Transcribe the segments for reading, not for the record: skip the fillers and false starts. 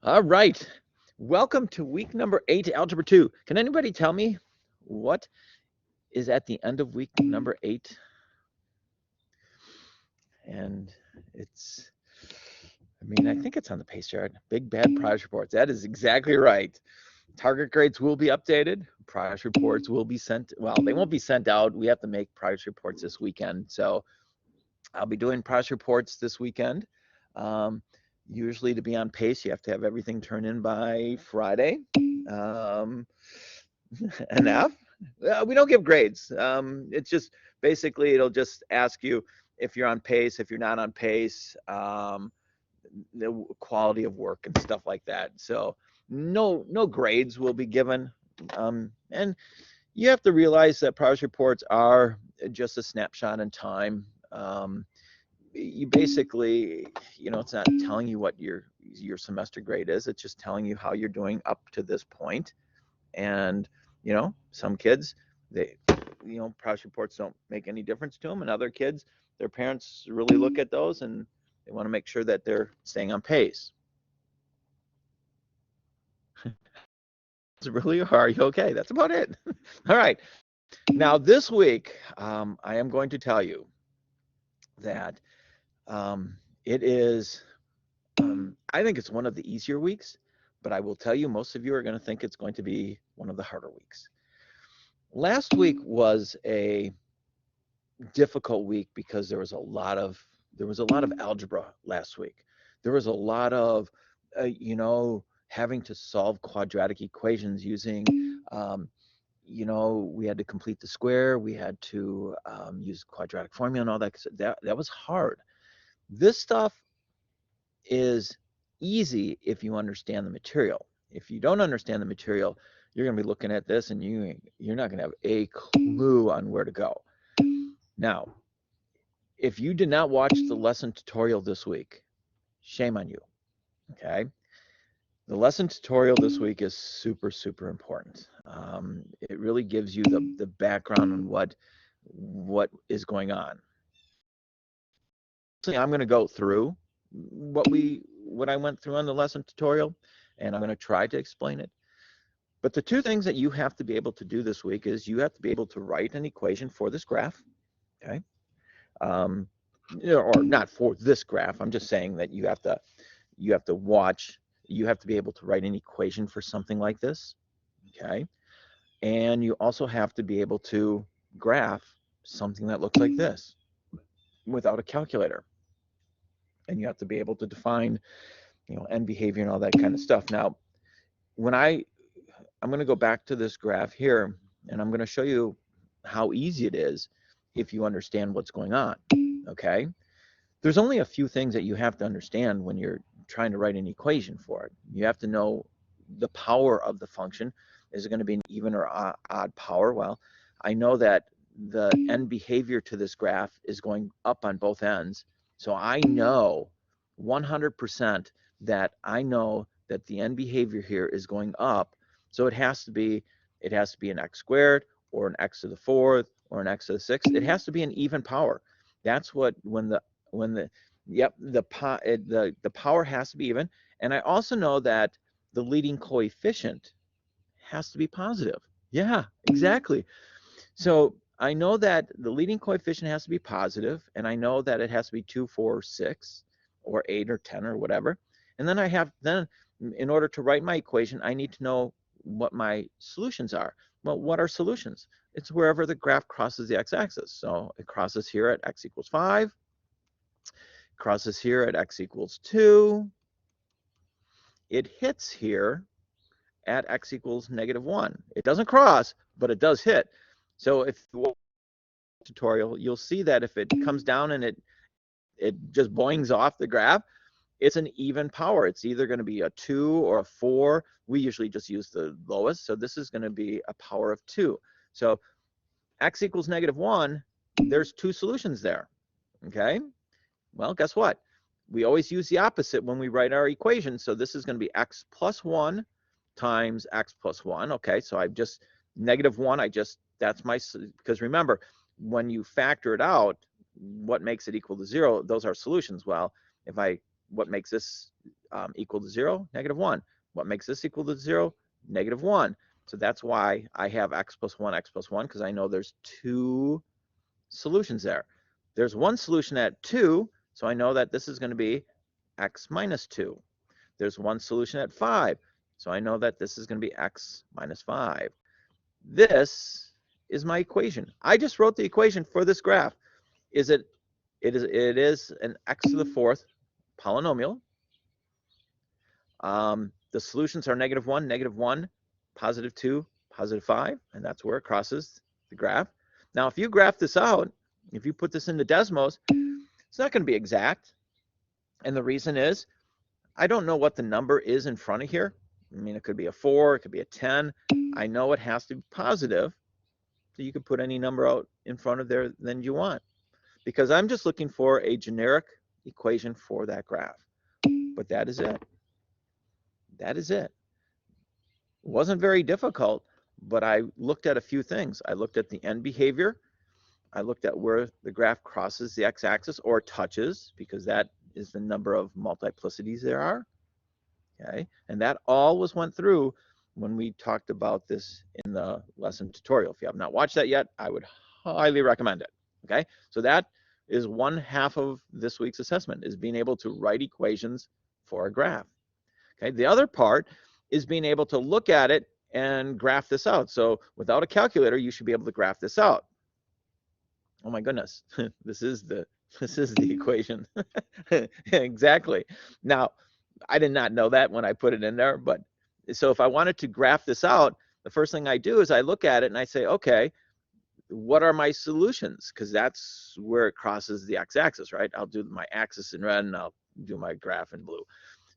All right. Welcome to week number 8, Algebra 2. Can anybody tell me what is at the end of week number 8? And I think it's on the pace chart. Big bad progress reports. That is exactly right. Target grades will be updated. Progress reports will be sent. Well, they won't be sent out. We have to make progress reports this weekend. So I'll be doing progress reports this weekend. Usually to be on pace, you have to have everything turned in by Friday. Enough. We don't give grades. It's just basically it'll just ask you if you're on pace, if you're not on pace, the quality of work and stuff like that. So no grades will be given. And you have to realize that progress reports are just a snapshot in time. You basically, it's not telling you what your semester grade is. It's just telling you how you're doing up to this point. And some kids, they progress reports don't make any difference to them, and other kids, their parents really look at those and they want to make sure that they're staying on pace. Really, are you okay? That's about it. All right. Now this week, I am going to tell you that it is. I think it's one of the easier weeks, but I will tell you, most of you are going to think it's going to be one of the harder weeks. Last week was a difficult week because there was a lot of algebra last week. There was a lot of having to solve quadratic equations using we had to complete the square, we had to use quadratic formula and all that. That was hard. This stuff is easy if you understand the material. If you don't understand the material, you're going to be looking at this and you're not going to have a clue on where to go. Now, if you did not watch the lesson tutorial this week, shame on you, okay? The lesson tutorial this week is super, super important. It really gives you the background on what is going on. So I'm going to go through what I went through on the lesson tutorial, and I'm going to try to explain it. But the two things that you have to be able to do this week is you have to be able to write an equation for this graph, okay? Or not for this graph. I'm just saying that you have to watch. You have to be able to write an equation for something like this, okay? And you also have to be able to graph something that looks like this without a calculator. And you have to be able to define, end behavior and all that kind of stuff. Now, when I'm going to go back to this graph here, and I'm going to show you how easy it is if you understand what's going on, okay? There's only a few things that you have to understand when you're trying to write an equation for it. You have to know the power of the function. Is it going to be an even or odd power? Well, I know that the end behavior to this graph is going up on both ends. So I know 100% that I know that the end behavior here is going up. So it has to be an x squared or an x to the fourth or an x to the sixth. It has to be an even power. That's what the power has to be even. And I also know that the leading coefficient has to be positive. Yeah, exactly. So I know that the leading coefficient has to be positive, and I know that it has to be 2, 4, 6, or 8, or 10, or whatever. And then in order to write my equation, I need to know what my solutions are. Well, what are solutions? It's wherever the graph crosses the x-axis. So it crosses here at x equals 5, crosses here at x equals 2. It hits here at x equals -1. It doesn't cross, but it does hit. So if you watch the tutorial, you'll see that if it comes down and it just boings off the graph, it's an even power. It's either going to be a 2 or a 4. We usually just use the lowest, so this is going to be a power of 2. So x equals -1, there's 2 solutions there, okay? Well, guess what? We always use the opposite when we write our equation, so this is going to be x plus 1 times x plus 1, okay? So I've just, -1, that's my, because remember, when you factor it out, what makes it equal to 0, those are solutions. Well, if I what makes this equal to 0? -1. What makes this equal to 0? -1. So that's why I have x plus 1, because I know there's two solutions there. There's one solution at 2, so I know that this is going to be x minus 2. There's one solution at 5, so I know that this is going to be x minus 5. This is my equation. I just wrote the equation for this graph. It is an x to the 4th polynomial. The solutions are -1, -1, +2, +5, and that's where it crosses the graph. Now, if you graph this out, if you put this into Desmos, it's not going to be exact. And the reason is, I don't know what the number is in front of here. I mean, it could be a 4, it could be a 10. I know it has to be positive. So you could put any number out in front of there than you want, because I'm just looking for a generic equation for that graph. But that is it. That is it. It wasn't very difficult, but I looked at a few things. I looked at the end behavior. I looked at where the graph crosses the x-axis or touches, because that is the number of multiplicities there are. Okay, and that all went through when we talked about this in the lesson tutorial. If you have not watched that yet, I would highly recommend it. Okay, so that is one half of this week's assessment, is being able to write equations for a graph. Okay, the other part is being able to look at it and graph this out. So without a calculator, you should be able to graph this out. Oh my goodness, this is the equation. Exactly. Now, I did not know that when I put it in there, but so if I wanted to graph this out, the first thing I do is I look at it and I say, okay, what are my solutions? Because that's where it crosses the x-axis, right? I'll do my axis in red and I'll do my graph in blue.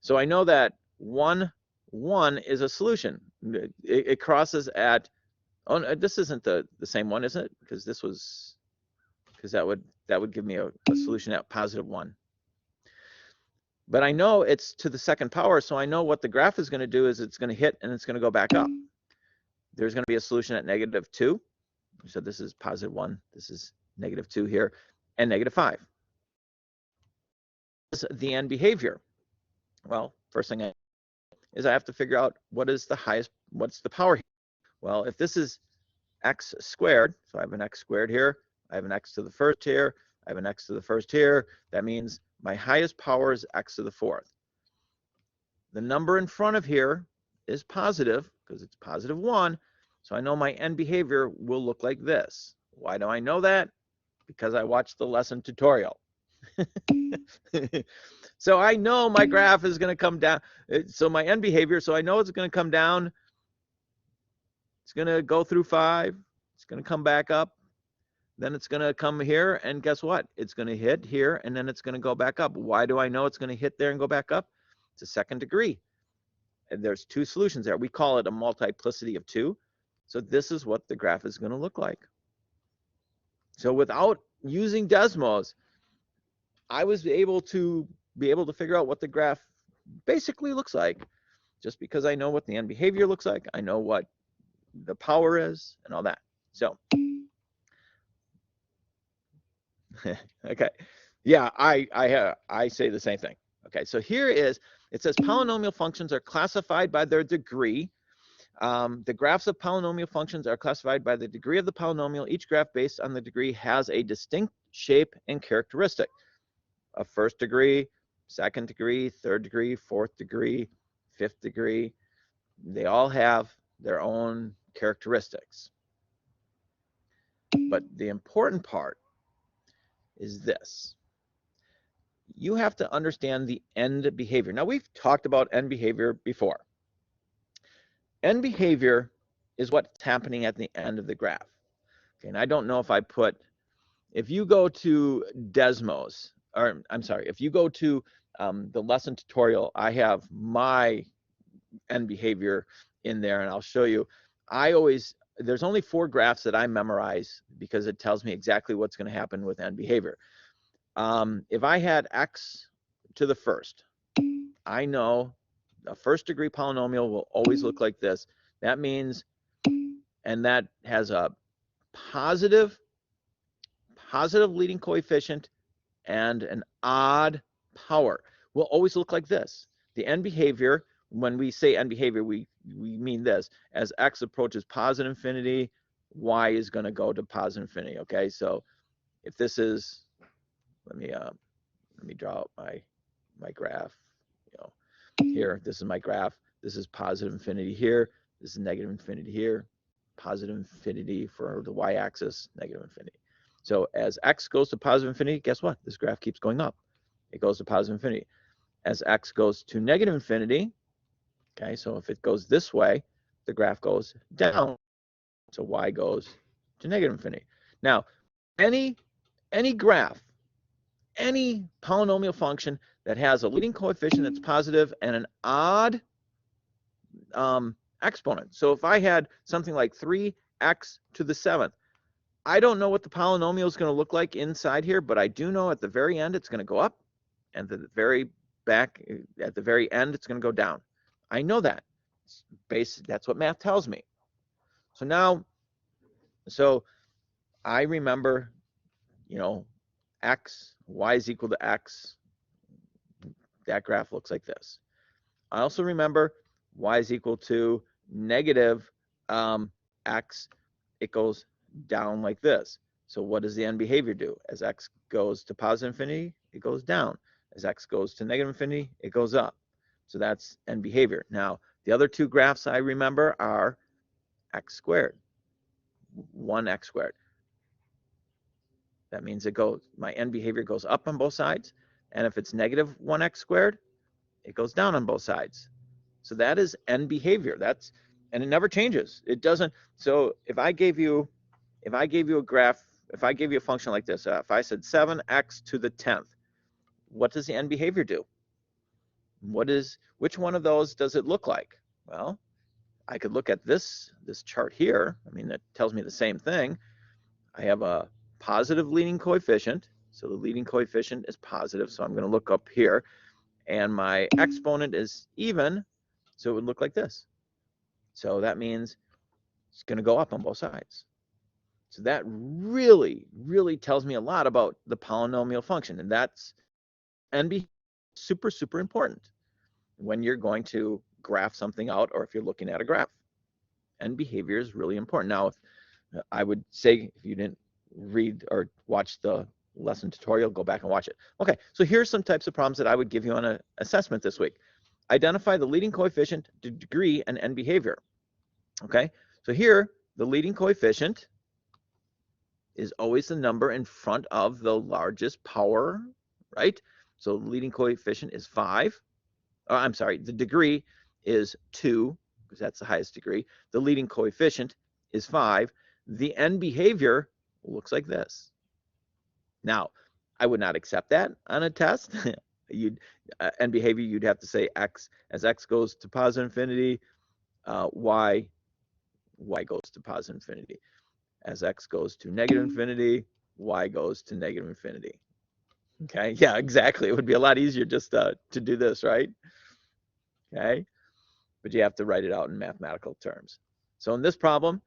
So I know that 1, 1 is a solution. It crosses at, oh, no, this isn't the same one, is it? Because this was, because that would give me a solution at +1. But I know it's to the second power, so I know what the graph is going to do is it's going to hit and it's going to go back up. There's going to be a solution at -2. So this is +1, this is -2 here, and -5. This is the end behavior. Well, first thing is I have to figure out what is the highest, what's the power here. Well, if this is x squared, so I have an x squared here, I have an x to the first here, I have an x to the first here, that means my highest power is x to the 4th. The number in front of here is positive because it's +1, so I know my end behavior will look like this. Why do I know that? Because I watched the lesson tutorial. So I know my graph is going to come down. So my end behavior, so I know it's going to come down. It's going to go through 5. It's going to come back up. Then it's going to come here, and guess what? It's going to hit here, and then it's going to go back up. Why do I know it's going to hit there and go back up? It's a second degree. And there's two solutions there. We call it a multiplicity of 2. So this is what the graph is going to look like. So without using Desmos, I was able to figure out what the graph basically looks like, just because I know what the end behavior looks like. I know what the power is and all that. So okay, yeah, I say the same thing. Okay, so here is, it says polynomial functions are classified by their degree. The graphs of polynomial functions are classified by the degree of the polynomial. Each graph based on the degree has a distinct shape and characteristic. A first degree, second degree, third degree, fourth degree, fifth degree. They all have their own characteristics. But the important part is this. You have to understand the end behavior. Now, we've talked about end behavior before. End behavior is what's happening at the end of the graph. Okay, and I don't know if I put, if you go to Desmos, or I'm sorry, if you go to the lesson tutorial, I have my end behavior in there, and I'll show you. There's only 4 graphs that I memorize because it tells me exactly what's going to happen with end behavior. If I had x to the first, I know a first degree polynomial will always look like this. That means, and that has a positive leading coefficient and an odd power. will always look like this. The end behavior, when we say end behavior, we mean this. As x approaches positive infinity, y is going to go to positive infinity, okay? So if this is, let me draw out my graph, you know, here, this is my graph. This is positive infinity here. This is negative infinity here. Positive infinity for the y-axis, negative infinity. So as x goes to positive infinity, guess what? This graph keeps going up. It goes to positive infinity. As x goes to negative infinity, okay, so if it goes this way, the graph goes down. So y goes to negative infinity. Now, any graph, any polynomial function that has a leading coefficient that's positive and an odd exponent. So if I had something like 3x to the 7th, I don't know what the polynomial is going to look like inside here, but I do know at the very end it's going to go up, and at the very back, at the very end, it's going to go down. I know that. That's what math tells me. So now, so I remember, you know, x, y is equal to x. That graph looks like this. I also remember y is equal to negative x. It goes down like this. So what does the end behavior do? As x goes to positive infinity, it goes down. As x goes to negative infinity, it goes up. So that's end behavior. Now, the other two graphs I remember are x squared, 1x squared. That means my end behavior goes up on both sides. And if it's negative 1x squared, it goes down on both sides. So that is end behavior. And it never changes. It doesn't. So if I gave you a graph, if I gave you a function like this, if I said 7x to the 10th, what does the end behavior do? Which one of those does it look like? Well, I could look at this chart here. I mean, that tells me the same thing. I have a positive leading coefficient. So the leading coefficient is positive. So I'm going to look up here. And my exponent is even. So it would look like this. So that means it's going to go up on both sides. So that really, really tells me a lot about the polynomial function. And that's super, super important when you're going to graph something out or if you're looking at a graph. End behavior is really important. Now, I would say if you didn't read or watch the lesson tutorial, go back and watch it. Okay, so here's some types of problems that I would give you on an assessment this week. Identify the leading coefficient, degree, and end behavior. Okay, so here, the leading coefficient is always the number in front of the largest power, right? So the leading coefficient is 5. Oh, I'm sorry, the degree is 2, because that's the highest degree. The leading coefficient is 5. The end behavior looks like this. Now, I would not accept that on a test. End behavior, you'd have to say x. As x goes to positive infinity, y goes to positive infinity. As x goes to negative infinity, y goes to negative infinity. Okay, yeah, exactly. It would be a lot easier just to do this, right? Okay, but you have to write it out in mathematical terms. So in this problem,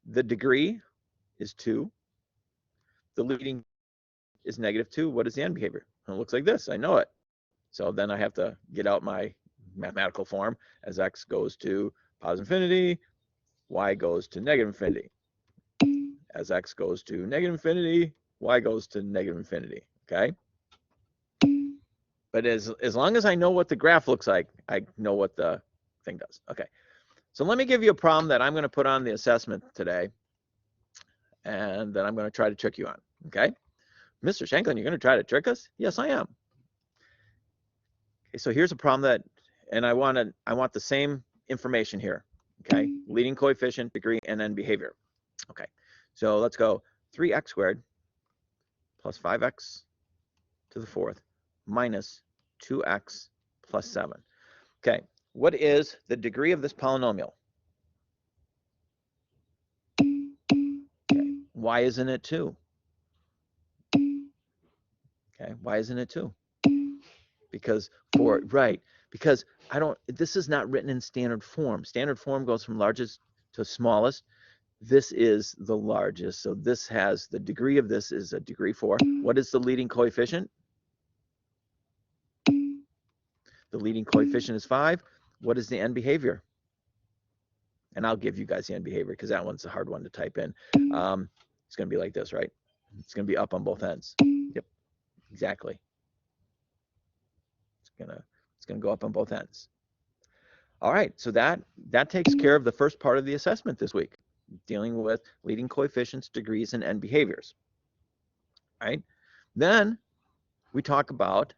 the degree is 2. The leading is -2. What is the end behavior? It looks like this. I know it. So then I have to get out my mathematical form. As x goes to positive infinity, y goes to negative infinity. As x goes to negative infinity, y goes to negative infinity. Okay? But as long as I know what the graph looks like, I know what the thing does. Okay. So let me give you a problem that I'm going to put on the assessment today, and that I'm going to try to trick you on. Okay? Mr. Shanklin, you're going to try to trick us? Yes, I am. Okay, so here's a problem that, and I want the same information here. Okay, leading coefficient, degree, and then behavior. Okay, so let's go 3x squared plus 5x to the 4th minus 2x plus 7. Okay, what is the degree of this polynomial? Okay, why isn't it 2? Okay, why isn't it 2? Because this is not written in standard form. Standard form goes from largest to smallest. This is the largest. So this has, the degree of this is a degree 4. What is the leading coefficient? The leading coefficient is 5. What is the end behavior? And I'll give you guys the end behavior because that one's a hard one to type in. It's going to be like this, right? It's going to be up on both ends. Yep, exactly. It's going to go up on both ends. All right, so that takes care of the first part of the assessment this week, dealing with leading coefficients, degrees, and end behaviors. All right, then we talk about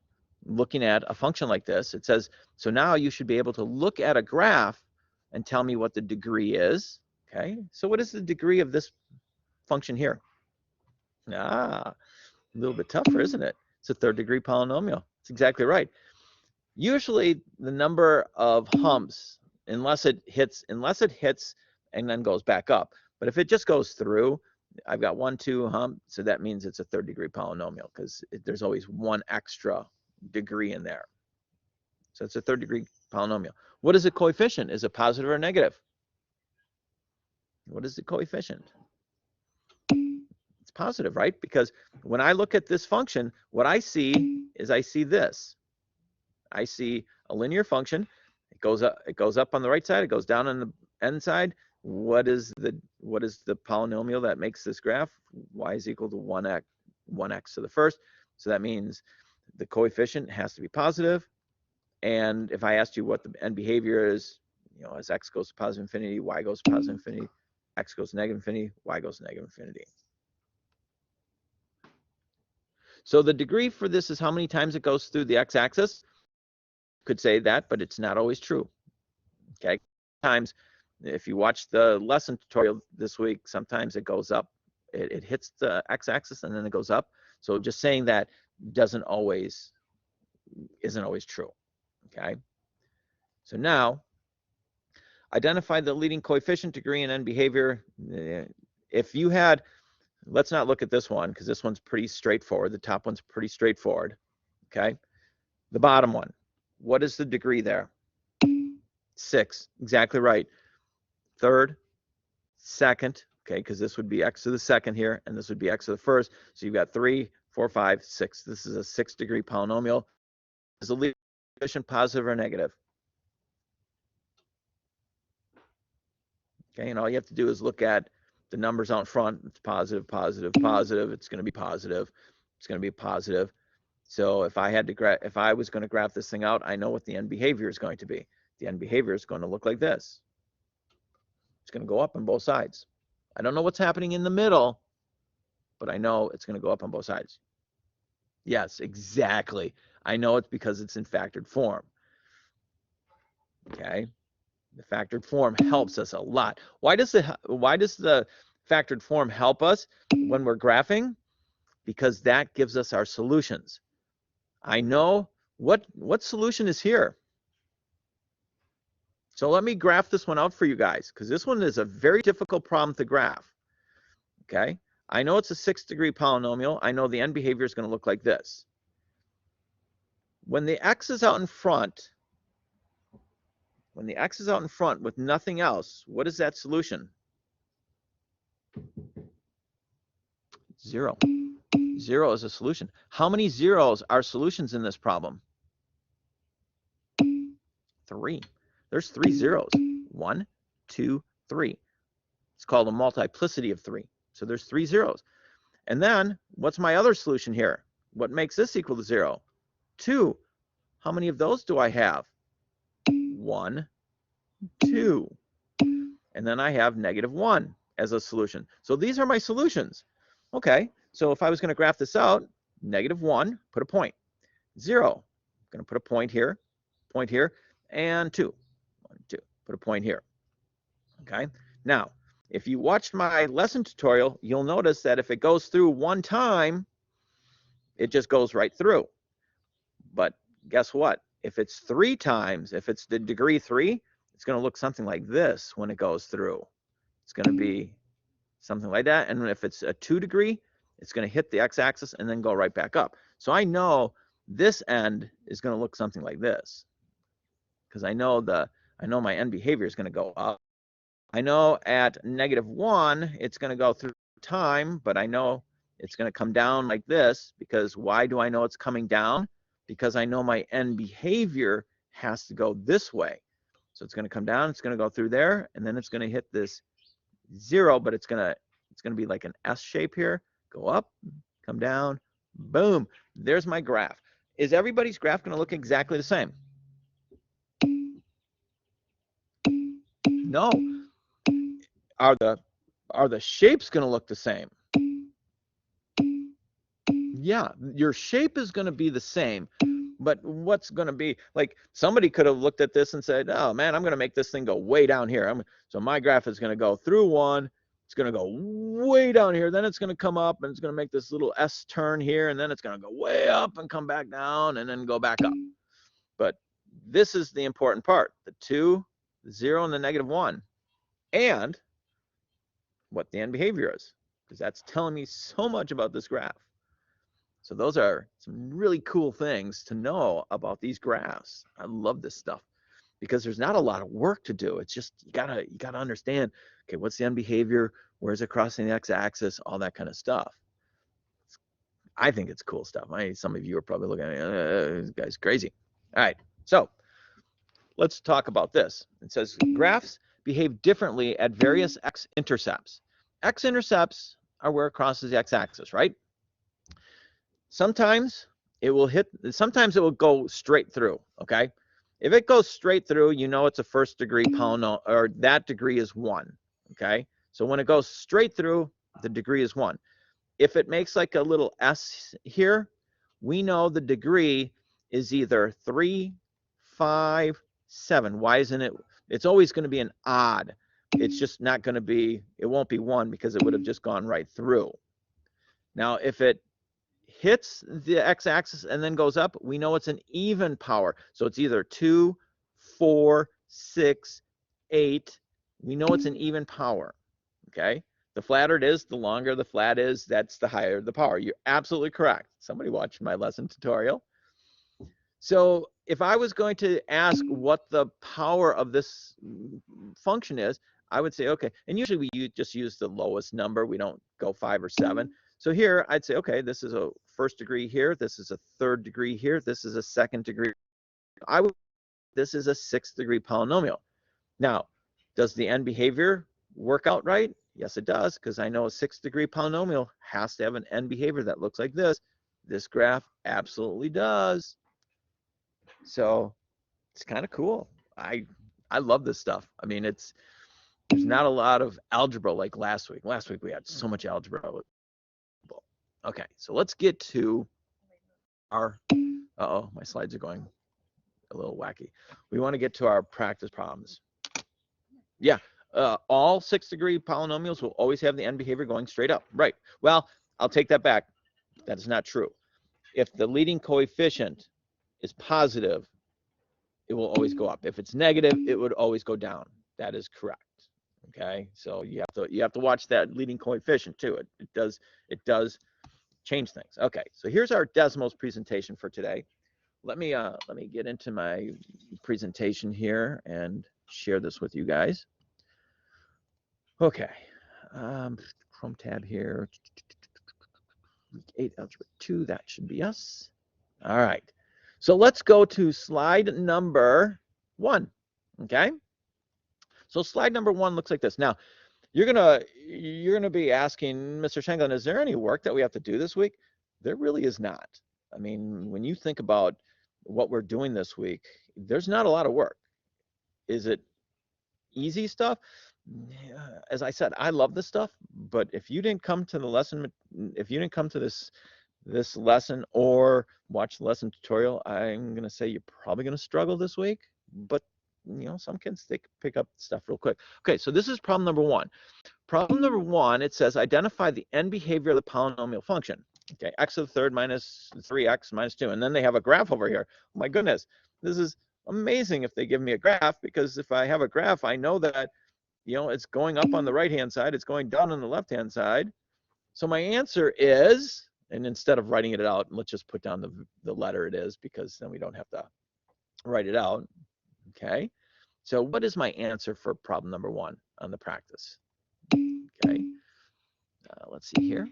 looking at a function like this. It says, so now you should be able to look at a graph and tell me what the degree is. Okay, so what is the degree of this function here? A little bit tougher, isn't it? It's a third degree polynomial. It's exactly right. Usually the number of humps, unless it hits and then goes back up. But if it just goes through, I've got 1, 2 hump, so that means it's a third degree polynomial because there's always one extra degree in there. So it's a third degree polynomial. What is the coefficient? Is it positive or negative? What is the coefficient? It's positive, right? Because when I look at this function, what I see is I see this. I see a linear function. It goes up on the right side, it goes down on the end side. What is the polynomial that makes this graph? Y is equal to 1x to the first. So that means the coefficient has to be positive. And if I asked you what the end behavior is, you know, as x goes to positive infinity, y goes to positive infinity, x goes to negative infinity, y goes to negative infinity. So the degree for this is how many times it goes through the x-axis. Could say that, but it's not always true. Okay, sometimes if you watch the lesson tutorial this week, sometimes it goes up, it hits the x-axis and then it goes up. So just saying that isn't always true. Okay, so now identify the leading coefficient, degree, and end behavior. If you had, let's not look at this one because this one's pretty straightforward. The top one's pretty straightforward. Okay, the bottom one. What is the degree there? 6, exactly right. Third, second, okay, because this would be x to the second here, and this would be x to the first. So you've got 3, 4, 5, 6. This is a 6 degree polynomial. Is the leading coefficient positive or negative? Okay, and all you have to do is look at the numbers out front. It's positive, positive, positive. It's going to be positive. It's going to be positive. So if I was going to graph this thing out, I know what the end behavior is going to be. The end behavior is going to look like this. It's going to go up on both sides. I don't know what's happening in the middle, but I know it's going to go up on both sides. Yes, exactly. I know it's because it's in factored form. Okay, the factored form helps us a lot. Why does the factored form help us when we're graphing? Because that gives us our solutions. I know what solution is here. So let me graph this one out for you guys, because this one is a very difficult problem to graph. Okay, I know it's a 6 degree polynomial. I know the end behavior is going to look like this. When the x is out in front, with nothing else, what is that solution? 0. 0 is a solution. How many zeros are solutions in this problem? 3. There's 3 zeros. 1, 2, 3. It's called a multiplicity of 3. So there's 3 zeros. And then what's my other solution here? What makes this equal to 0? 2. How many of those do I have? 1, 2. And then I have -1 as a solution. So these are my solutions. Okay, so if I was going to graph this out, -1, put a point. 0, I'm going to put a point here, and 2. 1, 2, put a point here. Okay, now if you watched my lesson tutorial, you'll notice that if it goes through one time, it just goes right through. But guess what? If it's 3 times, if it's the degree 3, it's going to look something like this when it goes through. It's going to be something like that. And if it's a 2 degree, it's going to hit the x-axis and then go right back up. So I know this end is going to look something like this, because I know my end behavior is going to go up. I know at -1 it's going to go through time, but I know it's going to come down like this, because why do I know it's coming down? Because I know my end behavior has to go this way. So it's going to come down, it's going to go through there, and then it's going to hit this 0, but it's going to be like an S shape here. Go up, come down, boom. There's my graph. Is everybody's graph going to look exactly the same? No. Are the shapes going to look the same? Yeah, your shape is going to be the same, but what's going to be, like, somebody could have looked at this and said, oh man, I'm going to make this thing go way down here. So my graph is going to go through 1, it's going to go way down here, then it's going to come up and it's going to make this little S turn here, and then it's going to go way up and come back down and then go back up. But this is the important part, the 2, the 0, and the -1, and what the end behavior is, because that's telling me so much about this graph. So those are some really cool things to know about these graphs. I love this stuff because there's not a lot of work to do. It's just you gotta understand, okay, what's the end behavior? Where's it crossing the x-axis? All that kind of stuff. I think it's cool stuff. Some of you are probably looking at me, this guy's crazy. All right, so let's talk about this. It says graphs behave differently at various x-intercepts. X-intercepts are where it crosses the x-axis, right? Sometimes it will go straight through, okay? If it goes straight through, you know it's a first degree polynomial, or that degree is 1, okay? So when it goes straight through, the degree is 1. If it makes like a little S here, we know the degree is either 3, 5, 7. Why isn't it? It's always going to be an odd. It's just not going to be, it won't be 1 because it would have just gone right through. Now, if it hits the x-axis and then goes up, we know it's an even power. So it's either 2, 4, 6, 8. We know it's an even power, okay? The flatter it is, the longer the flat is, that's the higher the power. You're absolutely correct. Somebody watched my lesson tutorial. So if I was going to ask what the power of this function is, I would say, okay, and usually we just use the lowest number. We don't go 5 or 7. So here I'd say, okay, this is a first degree here, this is a third degree here, this is a second degree. This is a 6th degree polynomial. Now, does the end behavior work out right? Yes, it does, because I know a 6th degree polynomial has to have an end behavior that looks like this. This graph absolutely does. So it's kind of cool. I love this stuff. I mean, there's not a lot of algebra like last week. Last week we had so much algebra. Okay, so let's get to our, uh-oh, my slides are going a little wacky. We want to get to our practice problems. Yeah, all 6th degree polynomials will always have the end behavior going straight up. Right, well, I'll take that back. That is not true. If the leading coefficient is positive, it will always go up. If it's negative, it would always go down. That is correct. Okay, so you have to watch that leading coefficient too. It does change things. Okay, so here's our Desmos presentation for today. Let me get into my presentation here and share this with you guys. Okay, Chrome tab here. Week 8 Algebra 2, that should be us. All right, so let's go to slide number 1. Okay, so slide number 1 looks like this. Now, you're gonna be asking, Mr. Shanklin, is there any work that we have to do this week? There really is not. I mean, when you think about what we're doing this week, there's not a lot of work. Is it easy stuff? As I said, I love this stuff, but if you didn't come to the lesson, if you didn't come to this lesson or watch the lesson tutorial, I'm gonna say you're probably gonna struggle this week, but you know, some kids, they pick up stuff real quick. Okay, so this is problem number 1. Problem number 1, it says identify the end behavior of the polynomial function. Okay, x to the third minus 3x minus 2. And then they have a graph over here. Oh my goodness, this is amazing if they give me a graph, because if I have a graph, I know that, you know, it's going up on the right-hand side, it's going down on the left-hand side. So my answer is, and instead of writing it out, let's just put down the letter it is, because then we don't have to write it out. Okay, so what is my answer for problem number 1 on the practice? Okay, let's see here.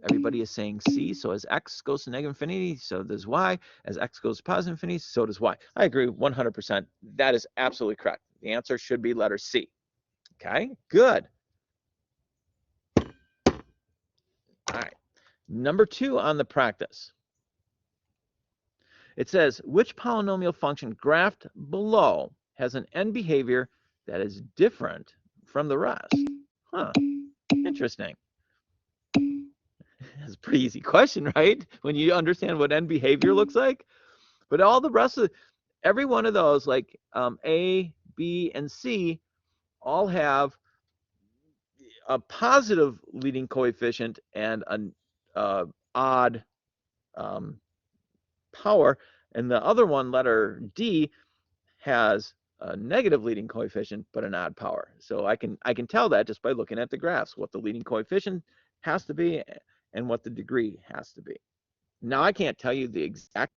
Everybody is saying C. So as x goes to negative infinity, so does y. As x goes to positive infinity, so does y. I agree 100%. That is absolutely correct. The answer should be letter C. Okay, good. All right. Number 2 on the practice. It says, which polynomial function graphed below has an end behavior that is different from the rest? Huh, interesting. That's a pretty easy question, right? When you understand what end behavior looks like. But all the rest of every one of those, like A, B, and C, all have a positive leading coefficient and an odd power. And the other one, letter D, has a negative leading coefficient but an odd power. So I can tell that just by looking at the graphs, what the leading coefficient has to be and what the degree has to be. Now I can't tell you the exact,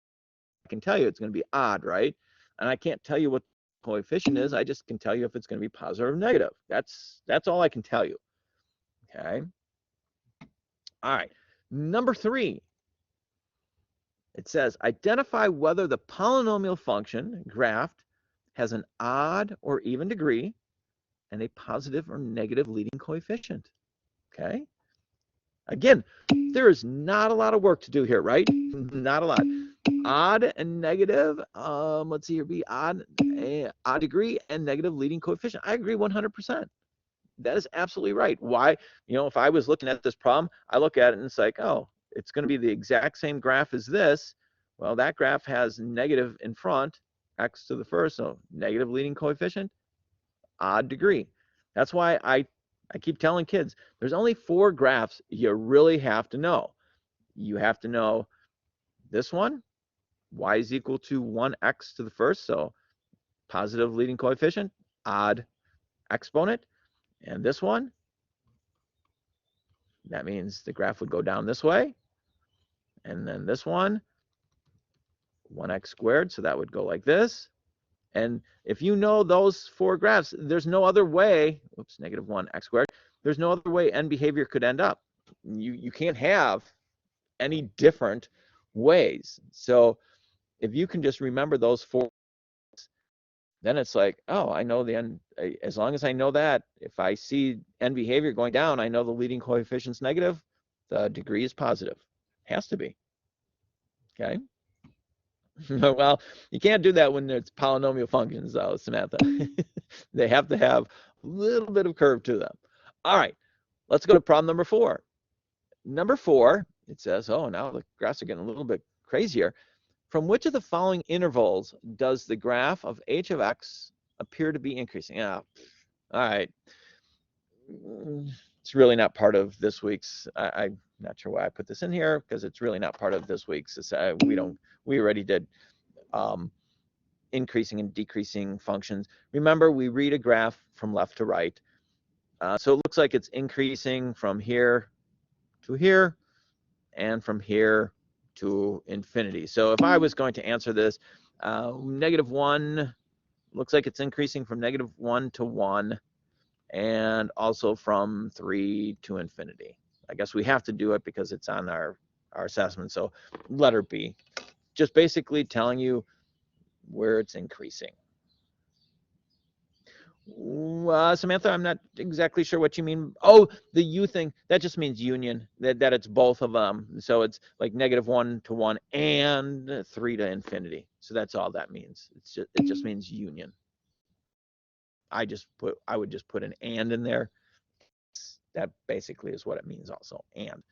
I can tell you it's going to be odd, right? And I can't tell you what the coefficient is. I just can tell you if it's going to be positive or negative. That's all I can tell you. Okay. All right. Number 3. It says, identify whether the polynomial function graphed has an odd or even degree and a positive or negative leading coefficient. Okay. Again, there is not a lot of work to do here, right? Not a lot. Odd and negative, let's see here, be odd degree and negative leading coefficient. I agree 100%. That is absolutely right. Why? If I was looking at this problem, I look at it and it's like, oh, it's going to be the exact same graph as this. Well, that graph has negative in front, x to the first, so negative leading coefficient, odd degree. That's why I keep telling kids, there's only 4 graphs you really have to know. You have to know this one, y is equal to 1x to the first, so positive leading coefficient, odd exponent. And this one, that means the graph would go down this way. And then this one, 1x squared, so that would go like this. And if you know those 4 graphs, there's no other way, oops, negative 1x squared, there's no other way end behavior could end up. You can't have any different ways. So if you can just remember those 4, then it's like, oh, I know the end. As long as I know that, if I see end behavior going down, I know the leading coefficient's negative, the degree is positive. Has to be. Okay. Well, you can't do that when it's polynomial functions, though, Samantha. They have to have a little bit of curve to them. All right, let's go to problem number 4. Number 4, it says, oh, now the graphs are getting a little bit crazier. From which of the following intervals does the graph of h of x appear to be increasing? Yeah, all right. It's really not part of this week's. I'm not sure why I put this in here because it's really not part of this week's. We already did increasing and decreasing functions. Remember, we read a graph from left to right. So it looks like it's increasing from here to here and from here to infinity. So if I was going to answer this, -1 looks like it's increasing from -1 to 1 and also from 3 to infinity. I guess we have to do it because it's on our assessment. So letter B, just basically telling you where it's increasing. Samantha, I'm not exactly sure what you mean. Oh, the U thing, that just means union, that it's both of them. So it's like -1 to 1 and 3 to infinity. So that's all that means. It just means union. I would just put an and in there. That basically is what it means also, and.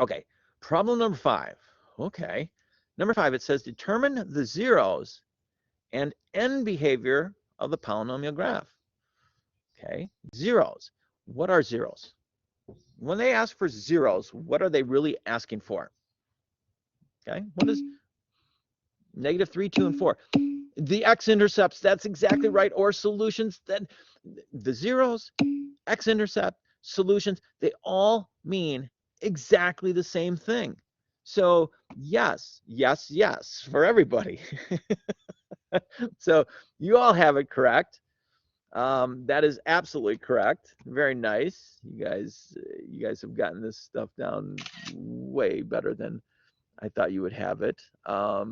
Okay, problem number 5. Okay, number 5, it says determine the zeros and end behavior of the polynomial graph. Okay, zeros. What are zeros? When they ask for zeros, what are they really asking for? Okay, what is -3, 2, and 4? The x-intercepts, that's exactly right, or solutions. Then the zeros, x-intercept, solutions, they all mean exactly the same thing. So yes, yes, yes for everybody. So you all have it correct. That is absolutely correct. Very nice. You guys have gotten this stuff down way better than I thought you would have it. All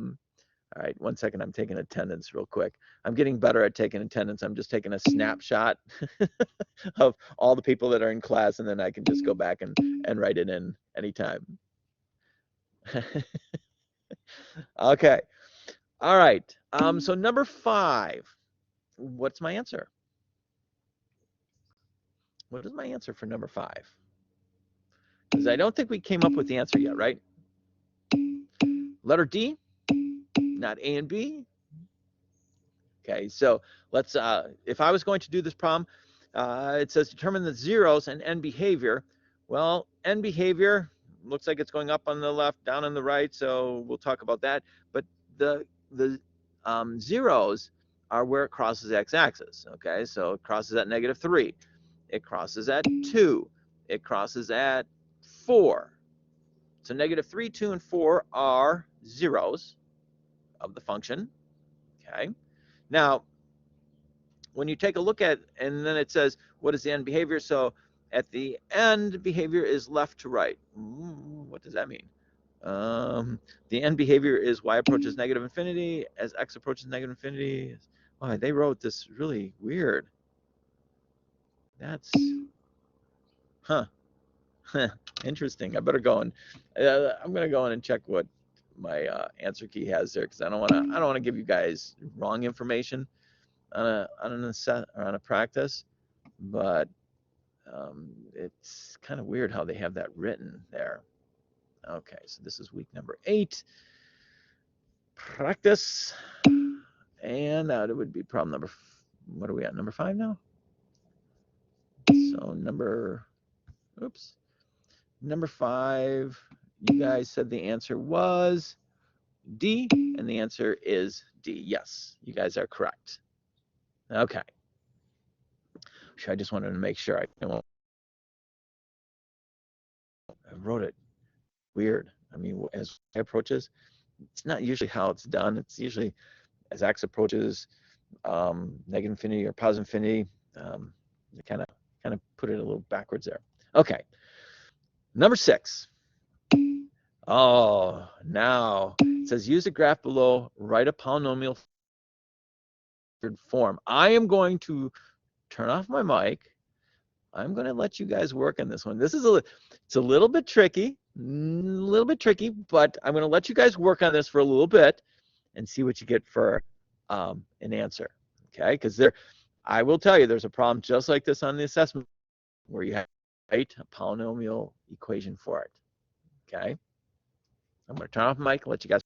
right, 1 second. I'm taking attendance real quick. I'm getting better at taking attendance. I'm just taking a snapshot of all the people that are in class, and then I can just go back and write it in anytime. Okay. All right. So number 5. What's my answer? What is my answer for number 5? Because I don't think we came up with the answer yet, right? Letter D, not A and B. Okay, so let's, if I was going to do this problem, it says determine the zeros and end behavior. Well, end behavior looks like it's going up on the left, down on the right, so we'll talk about that. But the zeros are where it crosses x-axis, okay? So it crosses at -3. It crosses at 2. It crosses at 4. So -3, 2, and 4 are zeros of the function, okay? Now, when you take a look at, and then it says, what is the end behavior? So at the end, behavior is left to right. What does that mean? The end behavior is y approaches -infinity as x approaches -infinity. Oh, they wrote this really weird. That's, huh. Interesting. I better go and I'm gonna go in and check what my answer key has there, because I don't want to give you guys wrong information on a practice, but it's kind of weird how they have that written there. Okay, so this is week number 8, practice, and it would be problem number. What are we at? Number 5 now. So number 5. You guys said the answer was D, and the answer is D. Yes, you guys are correct. Okay. I just wanted to make sure I wrote it weird. I mean, as y approaches, it's not usually how it's done. It's usually as x approaches -infinity or +infinity. They kind of put it a little backwards there. Okay. Number 6. Oh, now it says use the graph below, write a polynomial form. I am going to turn off my mic. I'm going to let you guys work on this one. It's a little bit tricky, but I'm going to let you guys work on this for a little bit and see what you get for an answer. Okay, because I will tell you, there's a problem just like this on the assessment where you have to write a polynomial equation for it. Okay, I'm going to turn off my mic and let you guys.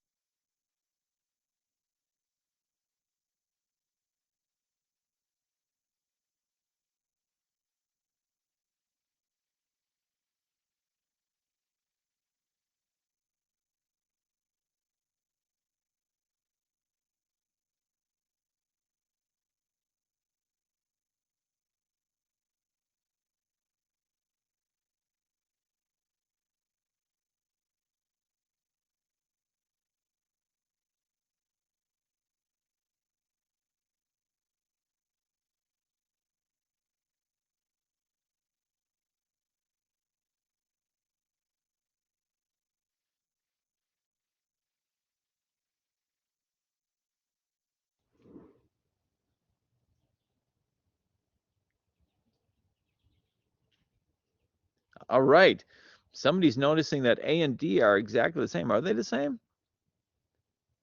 All right. Somebody's noticing that A and D are exactly the same. Are they the same?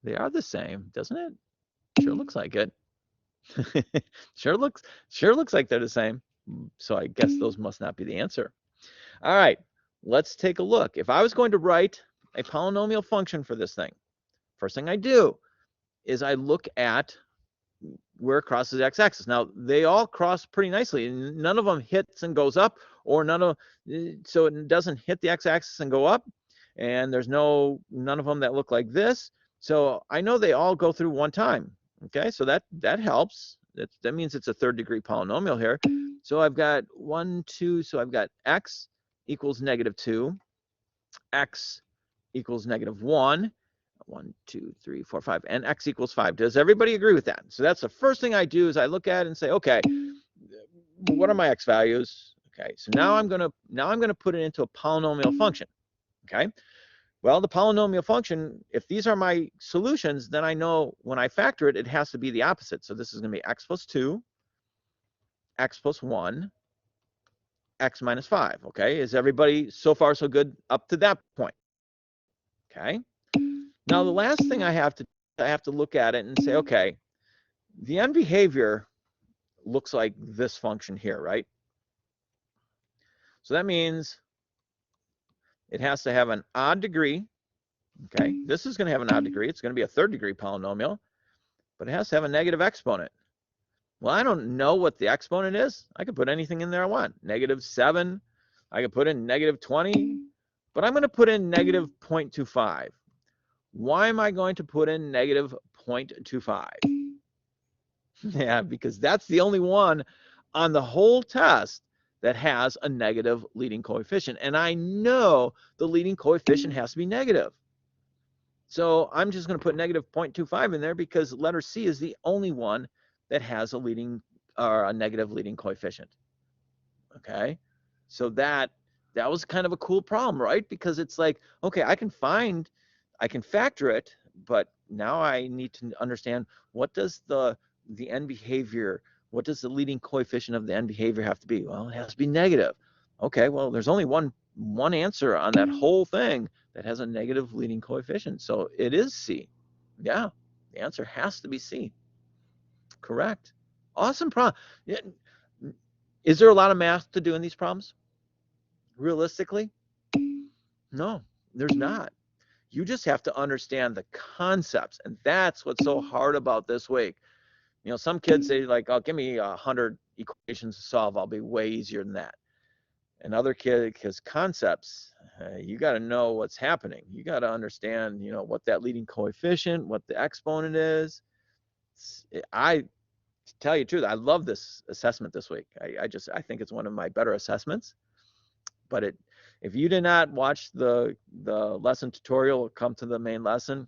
They are the same, doesn't it? Sure looks like it. sure looks like they're the same. So I guess those must not be the answer. All right, let's take a look. If I was going to write a polynomial function for this thing, first thing I do is I look at where it crosses x-axis. Now, they all cross pretty nicely. None of them hits and goes up, or so it doesn't hit the x-axis and go up, and there's none of them that look like this. So I know they all go through one time. Okay, so that helps. That means it's a third-degree polynomial here. So I've got 1, 2, so I've got x equals -2, x equals -1, 1, 2, 3, 4, 5, and x equals 5. Does everybody agree with that? So that's the first thing I do is I look at it and say, okay, what are my x values? Okay, so now I'm gonna put it into a polynomial function. Okay, well, the polynomial function, if these are my solutions, then I know when I factor it, it has to be the opposite. So this is gonna be x plus 2, x plus 1, x minus 5. Okay, is everybody so far so good up to that point? Okay, now the last thing I have to look at it and say, okay, the end behavior looks like this function here, right? So that means it has to have an odd degree. Okay, this is going to have an odd degree. It's going to be a third degree polynomial, but it has to have a negative exponent. Well, I don't know what the exponent is. I could put anything in there I want. -7. I could put in -20, but I'm going to put in -0.25. Why am I going to put in -0.25? Yeah, because that's the only one on the whole test that has a negative leading coefficient. And I know the leading coefficient has to be negative. So I'm just going to put -0.25 in there because letter C is the only one that has a leading or a negative leading coefficient. Okay, so that was kind of a cool problem, right? Because it's like, okay, I can factor it, but now I need to understand what does the end behavior, what does the leading coefficient of the end behavior have to be? Well, it has to be negative. Okay, well, there's only one answer on that whole thing that has a negative leading coefficient. So it is C. Yeah, the answer has to be C. Correct. Awesome problem. Is there a lot of math to do in these problems? Realistically? No, there's not. You just have to understand the concepts, and that's what's so hard about this week. You know, some kids say like, "Oh, give me 100 equations to solve. I'll be way easier than that." And other kids, because concepts, you got to know what's happening. You got to understand, you know, what that leading coefficient, what the exponent is. I tell you the truth, I love this assessment this week. I think it's one of my better assessments. But if you did not watch the lesson tutorial or come to the main lesson,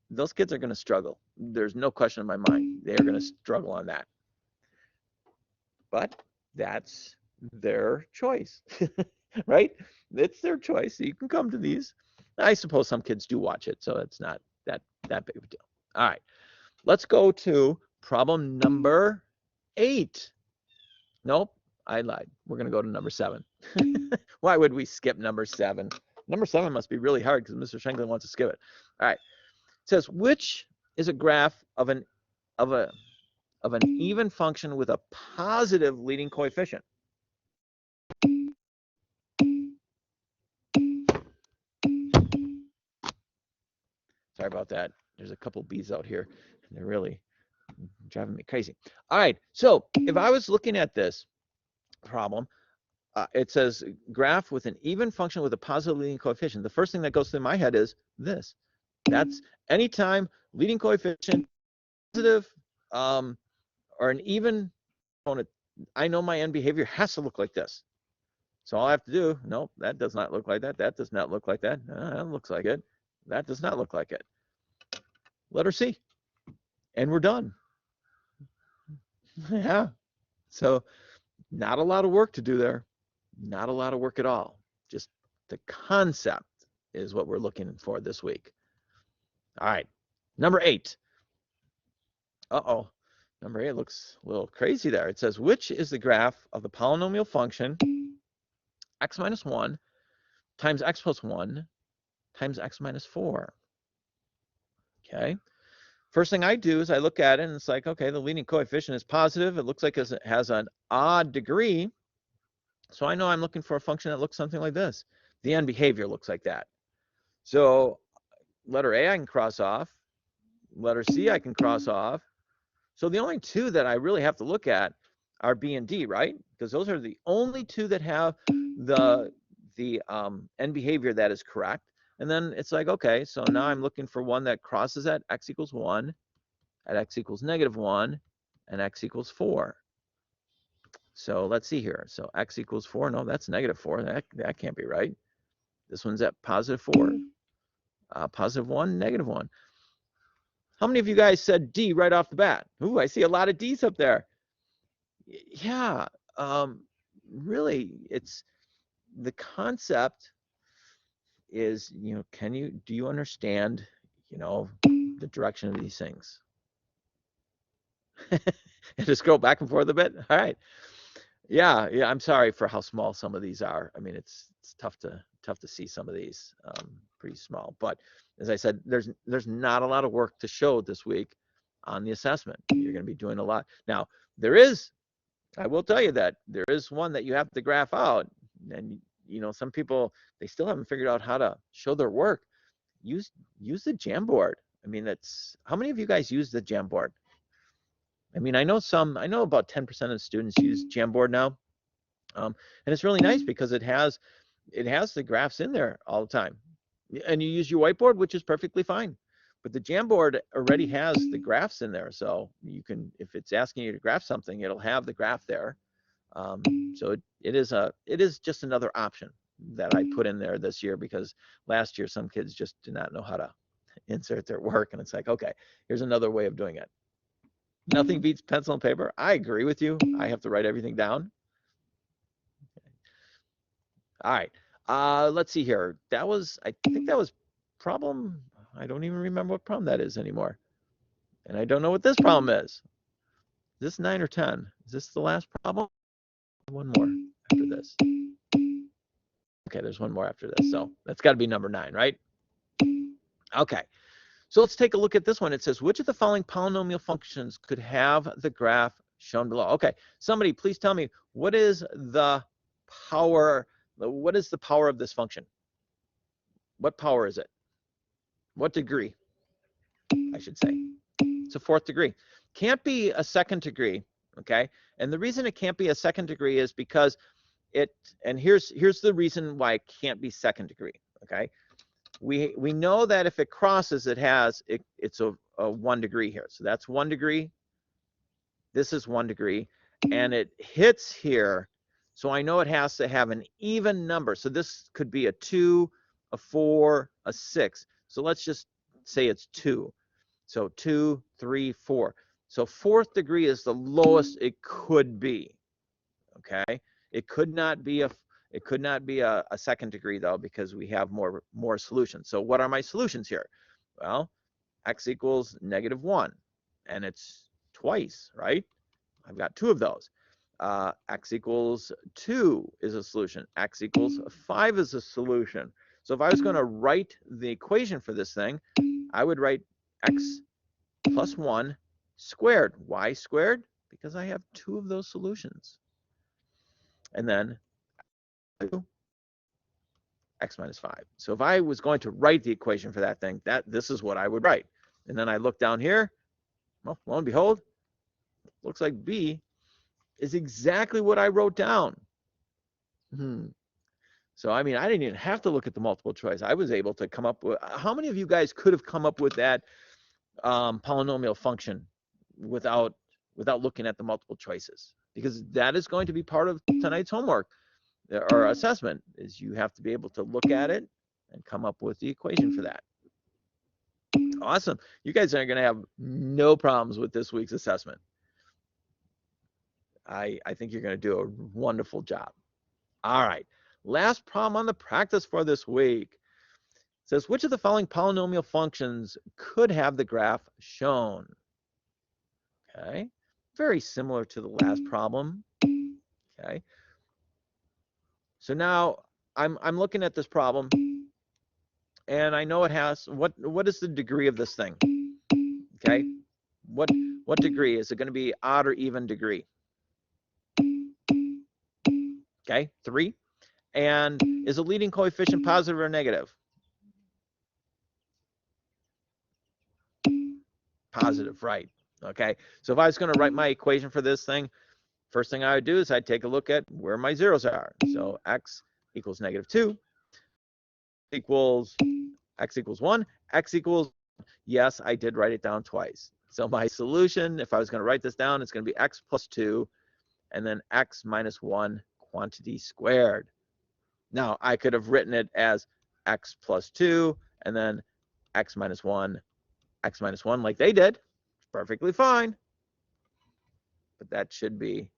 those kids are going to struggle. There's no question in my mind. They are going to struggle on that. But that's their choice, right? It's their choice. You can come to these. I suppose some kids do watch it, so it's not that big of a deal. All right, let's go to problem number 8. Nope, I lied. We're going to go to number 7. Why would we skip number 7? Number 7 must be really hard because Mr. Shanklin wants to skip it. All right. It says, which is a graph of an even function with a positive leading coefficient? Sorry about that. There's a couple bees out here, and they're really driving me crazy. All right. So if I was looking at this problem, it says graph with an even function with a positive leading coefficient. The first thing that goes through my head is this. That's anytime leading coefficient positive or an even component, I know my end behavior has to look like this. So all I have to do, nope, that does not look like that. That does not look like that. That looks like it. That does not look like it. Letter C. And we're done. Yeah. So not a lot of work to do there. Not a lot of work at all. Just the concept is what we're looking for this week. All right. Number 8. Uh-oh. Number 8 looks a little crazy there. It says, which is the graph of the polynomial function x minus 1 times x plus 1 times x minus 4? Okay. First thing I do is I look at it and it's like, okay, the leading coefficient is positive. It looks like it has an odd degree. So I know I'm looking for a function that looks something like this. The end behavior looks like that. So letter A I can cross off. Letter C I can cross off. So the only two that I really have to look at are B and D, right? Because those are the only two that have the end behavior that is correct. And then it's like, okay, so now I'm looking for one that crosses at x equals 1, at x equals -1, and x equals 4. So let's see here. So x equals 4. No, that's -4. That can't be right. This one's at +4, +1, -1. How many of you guys said D right off the bat? Ooh, I see a lot of D's up there. Yeah, really, it's the concept is, do you understand, the direction of these things? And just go back and forth a bit. All right. Yeah. I'm sorry for how small some of these are. I mean, it's tough to see some of these, pretty small. But as I said, there's not a lot of work to show this week on the assessment. You're going to be doing a lot. Now, I will tell you that there is one that you have to graph out, and some people, they still haven't figured out how to show their work. Use the Jamboard. I mean, how many of you guys use the Jamboard? I mean, I know about 10% of students use Jamboard now. And it's really nice because it has the graphs in there all the time. And you use your whiteboard, which is perfectly fine. But the Jamboard already has the graphs in there. So you can, if it's asking you to graph something, it'll have the graph there. So it is just another option that I put in there this year, because last year some kids just did not know how to insert their work. And it's like, okay, here's another way of doing it. Nothing beats pencil and paper. I agree with you. I have to write everything down. All right. Let's see here. I think that was problem. I don't even remember what problem that is anymore. And I don't know what this problem is. Is this 9 or 10? Is this the last problem? One more after this. Okay, there's one more after this. So that's got to be number 9, right? Okay. So let's take a look at this one. It says, which of the following polynomial functions could have the graph shown below? Okay, somebody please tell me, what is the power of this function? What power is it? What degree, I should say? It's a 4th degree. Can't be a 2nd degree, okay? And the reason it can't be a 2nd degree is because and here's the reason why it can't be 2nd degree, okay? We know that if it crosses, it's a 1 degree here. So that's 1 degree. This is 1 degree. And it hits here. So I know it has to have an even number. So this could be a 2, a 4, a 6. So let's just say it's 2. So 2, 3, 4. So 4th degree is the lowest it could be. Okay? It could not be a 2nd degree, though, because we have more solutions. So what are my solutions here? Well, x equals -1, and it's twice, right? I've got 2 of those. X equals 2 is a solution. X equals 5 is a solution. So if I was going to write the equation for this thing, I would write x plus 1 squared. Why squared? Because I have 2 of those solutions. And then x minus 5. So if I was going to write the equation for that thing, this is what I would write. And then I look down here, well, lo and behold, looks like B is exactly what I wrote down. So, I mean, I didn't even have to look at the multiple choice. I was able to come up with, how many of you guys could have come up with that polynomial function without looking at the multiple choices? Because that is going to be part of tonight's homework or assessment, is you have to be able to look at it and come up with the equation for that. Awesome. You guys are going to have no problems with this week's assessment. I think you're going to do a wonderful job. All right. Last problem on the practice for this week. It says, which of the following polynomial functions could have the graph shown? Okay. Very similar to the last problem. Okay. So now I'm looking at this problem, and I know it has, what is the degree of this thing? Okay. What degree? Is it going to be odd or even degree? Okay, 3. And is a leading coefficient positive or negative? Positive, right. Okay, so if I was going to write my equation for this thing, first thing I would do is I'd take a look at where my zeros are. So x equals -2 equals x equals 1, x equals, yes, I did write it down twice. So my solution, if I was going to write this down, it's going to be x plus 2 and then x minus 1 quantity squared. Now, I could have written it as x plus 2 and then x minus 1 like they did. Perfectly fine. But that should be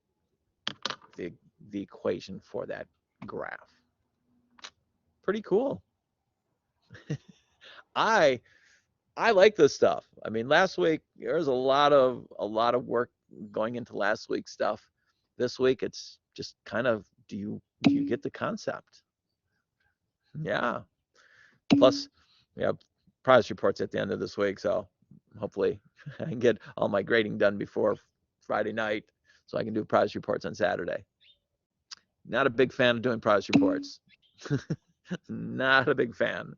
the equation for that graph. Pretty cool. I like this stuff. I mean, last week there was a lot of work going into last week's stuff. This week it's just kind of, do you get the concept? Yeah. Plus, we have progress reports at the end of this week, so hopefully I can get all my grading done before Friday night, so I can do progress reports on Saturday. Not a big fan of doing progress reports. Not a big fan.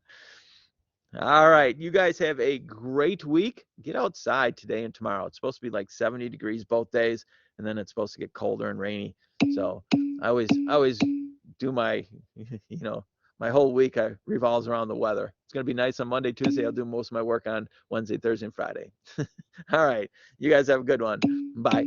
All right, you guys have a great week. Get outside today and tomorrow. It's supposed to be like 70 degrees both days, and then it's supposed to get colder and rainy. So I always do my, my whole week revolves around the weather. It's going to be nice on Monday, Tuesday. I'll do most of my work on Wednesday, Thursday, and Friday. All right, you guys have a good one. Bye.